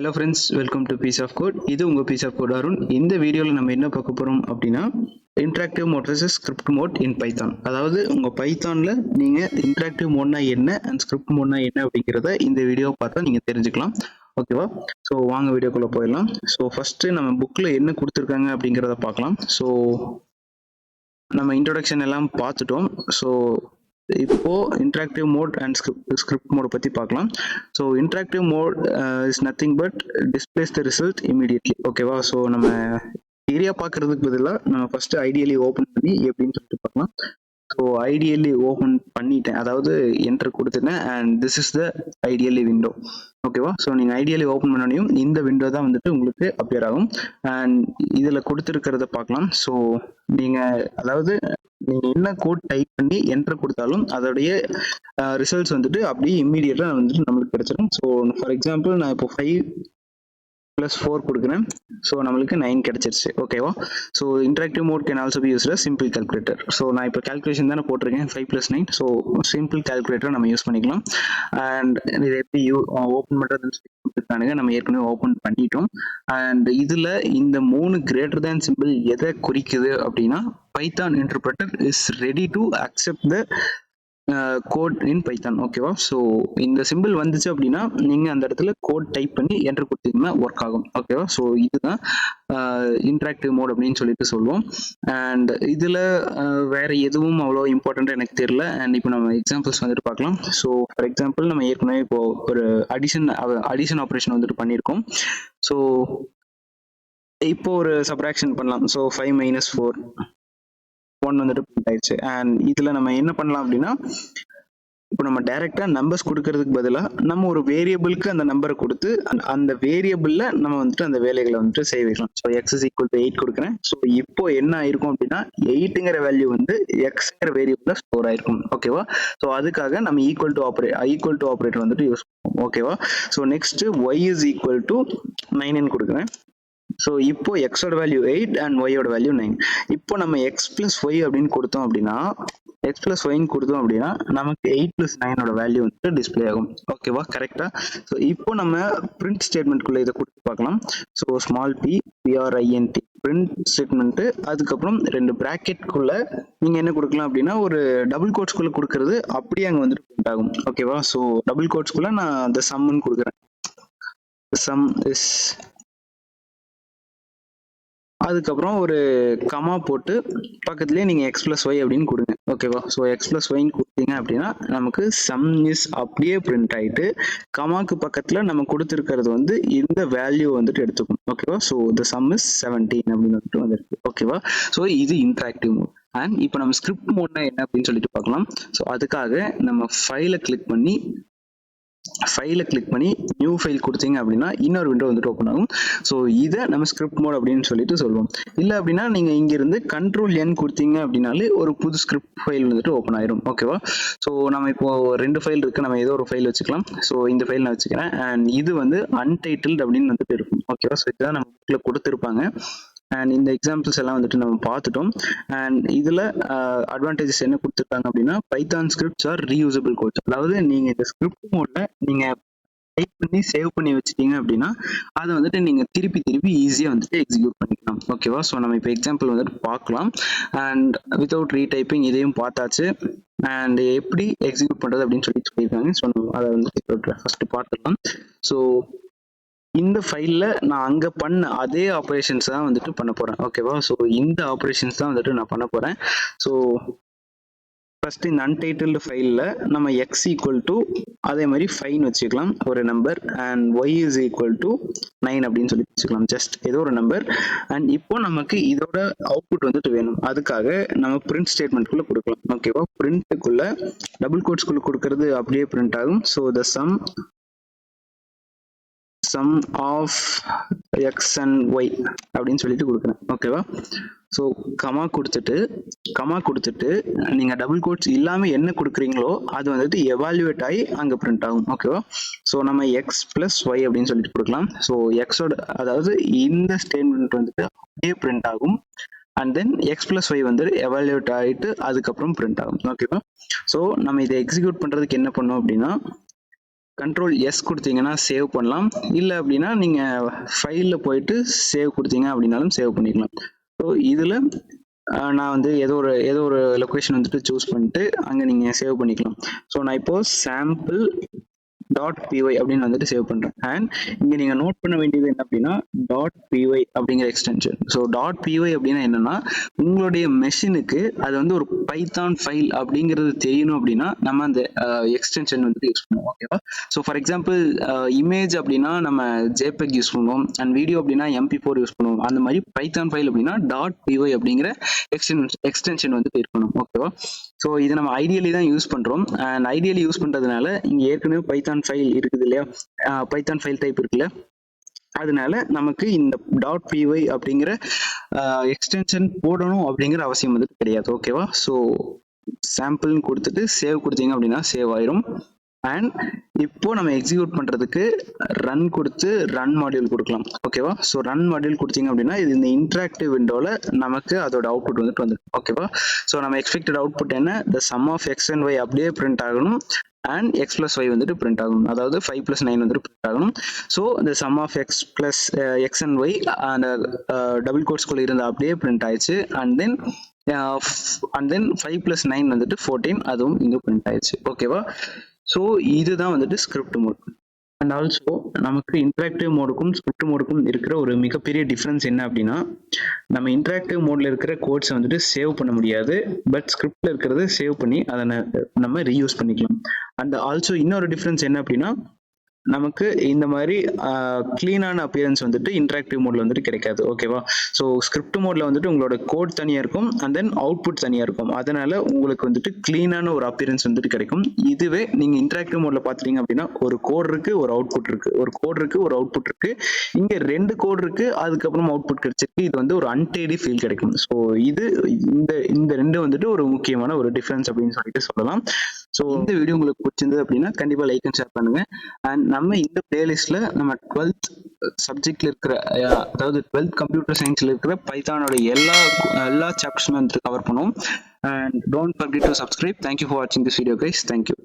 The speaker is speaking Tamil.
Hello friends, welcome to Piece of Code. இது உங்க Piece of Code அருண். இந்த வீடியோல நம்ம என்ன பார்க்க போறோம் அப்படின்னா interactive mode versus script mode in Python. அதாவது உங்க பைத்தான்ல நீங்க இன்டராக்டிவ் மோட்னா என்ன அண்ட் ஸ்கிரிப்ட் மோட்னா என்ன அப்படிங்கறத இந்த வீடியோ பார்த்தா நீங்க தெரிஞ்சுக்கலாம். ஓகேவா? ஸோ வாங்க வீடியோக்குள்ள போயிடலாம். ஸோ ஃபர்ஸ்ட் நம்ம புக்ல என்ன கொடுத்துருக்காங்க அப்படிங்கறத பார்க்கலாம். ஸோ நம்ம இன்ட்ரோடக்ஷன் எல்லாம் பார்த்துட்டோம். ஸோ இப்போ interactive mode and script mode பத்தி பார்க்கலாம். So interactive mode is nothing but displays the result immediately. ஓகேவா? ஸோ நம்ம ஏரியா பார்க்கறதுக்கு பதிலாக நம்ம ஃபர்ஸ்ட் ஐடியலி ஓப்பன் பண்ணி எப்படின்னு சொல்லிட்டு பார்க்கலாம். ஸோ ஐடியலி ஓப்பன் பண்ணிட்டேன், அதாவது என்டர் கொடுத்துட்டேன் and this is the ideally window. ஓகேவா? ஸோ நீங்கள் ஐடியலி ஓப்பன் பண்ணனையும் இந்த விண்டோ தான் வந்துட்டு உங்களுக்கு அப்பியர் ஆகும் அண்ட் இதில் கொடுத்துருக்கிறத பார்க்கலாம். ஸோ நீங்கள் அதாவது நீங்கள் என்ன கோட் டைப் பண்ணி என்டர் கொடுத்தாலும் அதோடைய ரிசல்ட்ஸ் வந்துட்டு அப்படியே இம்மீடியட்டாக வந்துட்டு நம்மளுக்கு கிடைச்சிடும். ஸோ ஃபார் எக்ஸாம்பிள் நான் இப்போ 5+4 கொடுக்குறேன். ஸோ நம்மளுக்கு 9 கிடைச்சிருச்சு. ஓகேவா? So interactive mode can also be used simple calculator. ஸோ நான் இப்போ கால்குலேஷன் தானே போட்டிருக்கேன் 5+9. ஸோ சிம்பிள் கால்குலேட்டர் நம்ம யூஸ் பண்ணிக்கலாம். அண்ட் இதை எப்படி ஓப்பன் பண்ணுறதுன்னு சொல்லி கொடுத்துருக்கானுங்க, நம்ம ஏற்கனவே ஓப்பன் பண்ணிட்டோம். அண்ட் இதில் இந்த 3 கிரேட்டர் தேன் சிம்பிள் எதை குறிக்குது அப்படின்னா Python interpreter is ready to accept the code in Python. ஓகேவா? ஸோ இந்த சிம்பிள் வந்துச்சு அப்படின்னா நீங்க அந்த இடத்துல கோட் டைப் பண்ணி என்டர் கொடுத்தீங்கன்னா ஒர்க் ஆகும். ஓகேவா? ஸோ இதுதான் இன்டராக்டிவ் மோட் அப்படின்னு சொல்லிட்டு சொல்லுவோம். அண்ட் இதுல வேற எதுவும் அவ்வளோ இம்பார்ட்டன்ட் எனக்கு தெரியல. அண்ட் இப்போ நம்ம எக்ஸாம்பிள்ஸ் வந்துட்டு பார்க்கலாம். ஸோ ஃபார் எக்ஸாம்பிள் நம்ம ஏற்கனவே இப்போ ஒரு அடிஷன் ஆப்ரேஷன் வந்துட்டு பண்ணியிருக்கோம். ஸோ இப்போ ஒரு சப்ராக்ஷன் பண்ணலாம். ஸோ 5 - 4 1 வந்துட்டு பிரிண்ட் ஆயிடுச்சு. அண்ட் இதுல நம்ம என்ன பண்ணலாம் அப்படின்னா இப்போ நம்ம டைரக்டா நம்பர்ஸ் கொடுக்கறதுக்கு பதிலாக நம்ம ஒரு வேரியபிளுக்கு அந்த நம்பரை கொடுத்து அந்த வேரியபிள்ல நம்ம வந்துட்டு அந்த வேலைகளை வந்துட்டு செய்ய வைக்கலாம். ஸோ x = 8 கொடுக்குறேன். ஸோ இப்போ என்ன ஆயிருக்கும் அப்படின்னா 8ங்கிற வேல்யூ வந்து எக்ஸ்ங்கிற வேரியபிள்ல ஸ்டோர் ஆயிருக்கும். ஓகேவா? ஸோ அதுக்காக நம்ம ஈக்குவல் டு ஆப்ரேட்டர் வந்துட்டு யூஸ் பண்ணுவோம். ஓகேவா? ஸோ நெக்ஸ்ட் y = 9 கொடுக்குறேன். ஸோ இப்போ எக்ஸோட வேல்யூ 8 அண்ட் ஒய்யோட வேல்யூ 9. இப்போ நம்ம x+y அப்படின்னு கொடுத்தோம் அப்படின்னா நமக்கு 8+9 வேல்யூ வந்து டிஸ்பிளே ஆகும். ஓகேவா? கரெக்டா? ஸோ இப்போ நம்ம பிரிண்ட் ஸ்டேட்மெண்ட்குள்ள இதை கொடுத்து பார்க்கலாம். So small p print print statement, அதுக்கப்புறம் 2 பிராக்கெட்குள்ள நீங்க என்ன கொடுக்கலாம் அப்படின்னா ஒரு டபுள் கோட்ஸ்குள்ள கொடுக்கறது அப்படியே அங்கே வந்துட்டு பிரிண்ட் ஆகும். ஓகேவா? ஸோ டபுள் கோட்ஸ்குள்ள நான் அந்த சம்னு கொடுக்குறேன். சம் இஸ், அதுக்கப்புறம் ஒரு கமா போட்டு பக்கத்துலேயே நீங்கள் x+y அப்படின்னு கொடுங்க. ஓகேவா? ஸோ x+y கொடுத்தீங்க அப்படின்னா நமக்கு சம் இஸ் அப்படியே பிரிண்ட் ஆகிட்டு கமாக்கு பக்கத்தில் நம்ம கொடுத்துருக்கிறது வந்து இந்த வேல்யூ வந்துட்டு எடுத்துக்கும். ஓகேவா? ஸோ த சம் இஸ் 17 அப்படின்னு வந்துட்டு வந்துருக்கு. ஓகேவா? ஸோ இது இன்டராக்டிவ் மோட். அண்ட் இப்போ நம்ம ஸ்கிரிப்ட் மோட்னா என்ன அப்படின்னு சொல்லிட்டு பார்க்கலாம். ஸோ அதுக்காக நம்ம ஃபைலை கிளிக் பண்ணி நியூ ஃபைல் கொடுத்தீங்க அப்படின்னா இன்னொரு விண்டோ வந்துட்டு ஓப்பன் ஆகும். ஸோ இதை நம்ம ஸ்கிரிப்ட் மோட் அப்படின்னு சொல்லிட்டு சொல்லுவோம். இல்லை அப்படின்னா நீங்கள் இங்கிருந்து Ctrl+N கொடுத்தீங்க அப்படின்னாலே ஒரு புது ஸ்கிரிப்ட் ஃபைல் வந்துட்டு ஓப்பன் ஆயிரும். ஓகேவா? ஸோ நம்ம இப்போ 2 ஃபைல் இருக்கு, நம்ம ஏதோ ஒரு ஃபைல் வச்சுக்கலாம். ஸோ இந்த ஃபைல் நான் வச்சுக்கிறேன் அண்ட் இது வந்து அன்டைட்டில்டு அப்படின்னு வந்துட்டு இருக்கும். ஓகேவா? ஸோ இதுதான் நம்ம புக்கில் கொடுத்துருப்பாங்க. அண்ட் இந்த எக்ஸாம்பிள்ஸ் எல்லாம் வந்துட்டு நம்ம பார்த்துட்டோம். அண்ட் இதுல அட்வான்டேஜஸ் என்ன கொடுத்துருக்காங்க அப்படின்னா Python scripts are reusable codes. அதாவது நீங்க இந்த ஸ்கிரிப்ட் மோட்ல நீங்க டைப் பண்ணி சேவ் பண்ணி வச்சுட்டீங்க அப்படின்னா அதை வந்துட்டு நீங்க திருப்பி ஈஸியா வந்துட்டு எக்ஸிக்யூட் பண்ணிக்கலாம். ஓகேவா? ஸோ நம்ம இப்போ எக்ஸாம்பிள் வந்துட்டு பார்க்கலாம். அண்ட் வித்தவுட் ரீடைப்பிங் இதையும் பார்த்தாச்சு. அண்ட் எப்படி எக்ஸிக்யூட் பண்றது அப்படின்னு சொல்லியிருக்காங்க. ஸோ அதை வந்து ஃபர்ஸ்ட் பார்த்துக்கலாம். ஸோ இந்த ஃபைல்ல நான் அங்க பண்ண அதே ஆப்ரேஷன்ஸ் தான் வந்துட்டு பண்ண போறேன். ஓகேவா? ஸோ இந்த ஆப்ரேஷன்ஸ் தான் வந்துட்டு நான் பண்ண போறேன். ஸோ ஃபர்ஸ்ட் இந்த அன்டைட்டில்டு ஃபைல்ல நம்ம x = அதே மாதிரி 5 வச்சுக்கலாம் ஒரு நம்பர் அண்ட் y = 9 அப்படின்னு சொல்லி வச்சுக்கலாம். ஜஸ்ட் ஏதோ ஒரு நம்பர். அண்ட் இப்போ நமக்கு இதோட அவுட்புட் வந்துட்டு வேணும். அதுக்காக நம்ம பிரிண்ட் ஸ்டேட்மெண்ட்குள்ள கொடுக்கலாம். ஓகேவா? பிரிண்ட்டுக்குள்ள டபுள் கோட்ஸ்குள்ள கொடுக்கறது அப்படியே பிரிண்ட் ஆகும். So the sum of x and y அப்படின்னு சொல்லிட்டு கொடுக்குறேன். ஓகேவா? ஸோ கமா கொடுத்துட்டு நீங்க டபுள் கோட்ஸ் இல்லாம என்ன கொடுக்குறீங்களோ அது வந்துட்டு எவாலுவேட் ஆகி அங்க பிரிண்ட் ஆகும். ஓகேவா? ஸோ நம்ம x+y அப்படின்னு சொல்லிட்டு கொடுக்கலாம். ஸோ எக்ஸோட அதாவது இந்த ஸ்டேட்மெண்ட் வந்துட்டு அப்படியே பிரிண்ட் ஆகும். அண்ட் தென் x+y வந்துட்டு எவாலுவேட் ஆகிட்டு அதுக்கப்புறம் பிரிண்ட் ஆகும். ஓகேவா? ஸோ நம்ம இதை எக்ஸிக்யூட் பண்றதுக்கு என்ன பண்ணோம் அப்படின்னா கண்ட்ரோல் எஸ் கொடுத்தீங்கன்னா சேவ் பண்ணலாம். இல்லை அப்படின்னா நீங்கள் ஃபைலில் போயிட்டு சேவ் கொடுத்தீங்க அப்படின்னாலும் சேவ் பண்ணிக்கலாம். ஸோ இதில் நான் வந்து ஏதோ ஒரு லொக்கேஷன் வந்துட்டு சூஸ் பண்ணிட்டு அங்கே நீங்கள் சேவ் பண்ணிக்கலாம். ஸோ நான் இப்போ சாம்பிள் .py அப்படின்னு வந்துட்டு சேவ் பண்றேன். அண்ட் இங்க நீங்க நோட் பண்ண வேண்டியது என்ன அப்படின்னா .py அப்படிங்கிற எக்ஸ்டென்ஷன். ஸோ .py அப்படின்னா என்னன்னா உங்களுடைய மெஷினுக்கு அது வந்து ஒரு பைத்தான் ஃபைல் அப்படிங்கிறது தெரியணும் அப்படின்னா நம்ம அந்த எக்ஸ்டென்ஷன் வந்துட்டு யூஸ் பண்ணுவோம். ஓகேவா? ஸோ ஃபார் எக்ஸாம்பிள் இமேஜ் அப்படின்னா நம்ம JPEG யூஸ் பண்ணுவோம், அண்ட் வீடியோ அப்படின்னா MP4 யூஸ் பண்ணுவோம். அந்த மாதிரி பைத்தான் ஃபைல் அப்படின்னா .py அப்படிங்கிற எக்ஸ்டென்ஷன் வந்துட்டு இருக்கணும். ஓகேவா? ஸோ இதை நம்ம ஐடியலி தான் யூஸ் பண்றோம். அண்ட் ஐடியலி யூஸ் பண்றதுனால இங்க ஏற்கனவே பைத்தான் ஃபைல் இருக்குது இல்லையா, பைத்தான் ஃபைல் டைப் இருக்குல்ல, அதனால நமக்கு இந்த .py அப்படிங்கிற எக்ஸ்டென்ஷன் போடணும் அப்படிங்கிற அவசியம் வந்து கிடையாது. ஓகேவா? ஸோ சாம்பிள்னு கொடுத்துட்டு சேவ் கொடுத்தீங்க அப்படின்னா சேவ் ஆயிரும். அண்ட் இப்போ நம்ம எக்ஸிக்யூட் பண்றதுக்கு ரன் கொடுத்து ரன் மாடியூல் கொடுக்கலாம். ஓகேவா? ஸோ ரன் மாடியூல் கொடுத்தீங்க அப்படின்னா இது இந்த இன்டராக்டிவ் விண்டோல நமக்கு அதோட அவுட்புட் வந்துட்டு வந்துடும். ஓகேவா? ஸோ நம்ம எக்ஸ்பெக்டட் அவுட்புட் என்ன, the sum of X and Y அப்படியே பிரிண்ட் ஆகணும், அண்ட் எக்ஸ் பிளஸ் ஒய் வந்துட்டு பிரிண்ட் ஆகணும். அதாவது 5 + 9 வந்துட்டு பிரிண்ட் ஆகணும். ஸோ இந்த sum of X plus X and Y அந்த டபுள் கோட்ஸ்குள்ள இருந்த அப்படியே பிரிண்ட் ஆயிடுச்சு. அண்ட் தென் 5 + 9 வந்துட்டு 14, அதுவும் இங்க பிரிண்ட் ஆயிடுச்சு. ஓகேவா? ஸோ இதுதான் வந்துட்டு ஸ்கிரிப்ட் மோட். அண்ட் ஆல்சோ நமக்கு இன்டராக்டிவ் மோடுக்கும் ஸ்கிரிப்ட் மோடுக்கும் இருக்கிற ஒரு மிகப்பெரிய டிஃப்ரென்ஸ் என்ன அப்படின்னா நம்ம இன்டராக்டிவ் மோட்ல இருக்கிற கோட்ஸை வந்துட்டு சேவ் பண்ண முடியாது, பட் ஸ்கிரிப்ட்ல இருக்கிறத சேவ் பண்ணி அதை நம்ம ரீயூஸ் பண்ணிக்கலாம். அண்ட் ஆல்சோ இன்னொரு டிஃப்ரென்ஸ் என்ன அப்படின்னா நமக்கு இந்த மாதிரி கிளீனான அப்பியரன்ஸ் வந்துட்டு இன்டராக்டிவ் மோட்ல வந்துட்டு கிடைக்காது. ஓகேவா? ஸோ ஸ்கிரிப்ட் மோட்ல வந்துட்டு உங்களோட கோட் தனியா இருக்கும், அண்ட் தென் அவுட்புட் தனியா இருக்கும். அதனால உங்களுக்கு வந்துட்டு கிளீனான ஒரு அப்பியரன்ஸ் வந்துட்டு கிடைக்கும். இதுவே நீங்க இன்டராக்டிவ் மோட்ல பாத்தீங்க அப்படின்னா ஒரு கோட் இருக்கு, ஒரு அவுட்புட் இருக்கு, ஒரு கோட் இருக்கு, ஒரு அவுட்புட் இருக்கு. இங்க 2 கோட் இருக்கு, அதுக்கப்புறம் அவுட்புட் கிடைச்சிருக்கு. இது வந்து ஒரு அன்டைடி ஃபீல் கிடைக்கும். ஸோ இது இந்த ரெண்டு வந்துட்டு ஒரு முக்கியமான ஒரு டிஃபரன்ஸ் அப்படின்னு சொல்லிட்டு சொல்லலாம். ஸோ இந்த வீடியோ உங்களுக்கு பிடிச்சிருந்தது அப்படின்னா கண்டிப்பா லைக் அண்ட் ஷேர் பண்ணுங்க. அண்ட் நம்ம இந்த பிளேலிஸ்ட்ல நம்ம 12th சப்ஜெக்ட்ல இருக்கிற அதாவது 12th கம்ப்யூட்டர் சயின்ஸ்ல இருக்கிற பைத்தானோட எல்லா சாப்டர்ஸுமே வந்துட்டு கவர் பண்ணுவோம். And don't forget to subscribe. Thank you for வாட்சிங் திஸ் வீடியோ கைஸ். தேங்க்யூ.